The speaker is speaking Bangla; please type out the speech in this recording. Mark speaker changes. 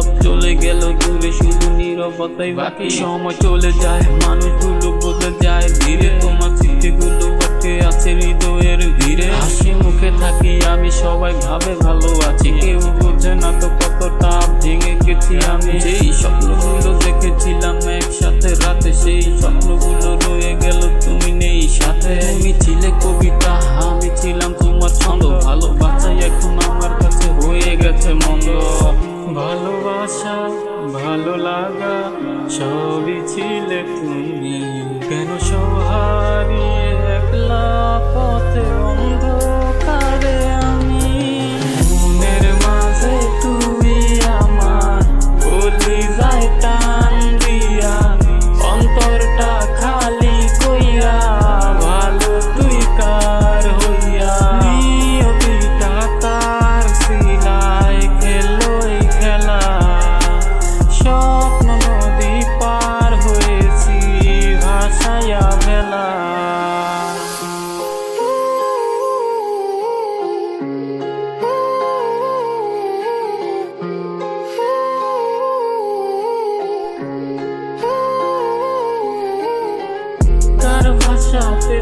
Speaker 1: সব চলে গেল দূরে, শুধু নীরবতাই বাকি। সময় চলে যায়, মানুষগুলো বদলে যায় ধীরে, তোমার স্মৃতিগুলো আটকে আছে হৃদয়ের ভিড়ে। হাসি মুখে থাকি আমি, সবাই ভাবে ভালো আছি, কেউ বোঝে না তো কতটা ভেঙে গেছি আমি। যেই স্বপ্নগুলো দেখেছিলাম একসাথে রাতে, সেই স্বপ্নগুলো রয়ে গেল, তুমি নেই সাথে। তুমি ছিলে কবিতা, আমি ছিলাম তোমার ছন্দ, ভালোবাসাই এখন আমার কাছে হয়ে গেছে মন্দ। ভালোবাসা ভালো লাগা সবই ছিলে তুমি, কেন সব হারিয়ে একলা পথে অন্ধকারে আমি। মনের মাঝে তুমি আমার বলি যায় টান দিয়া, অন্তরটা খালি কইরা ভালো তুই কার হইয়া। নিয়তিটা তার সিলাই খেলোই খেলা, স্বপ্ন নদী পার হয়েছি ভাসাইয়া বেলা। কার ভাষাতে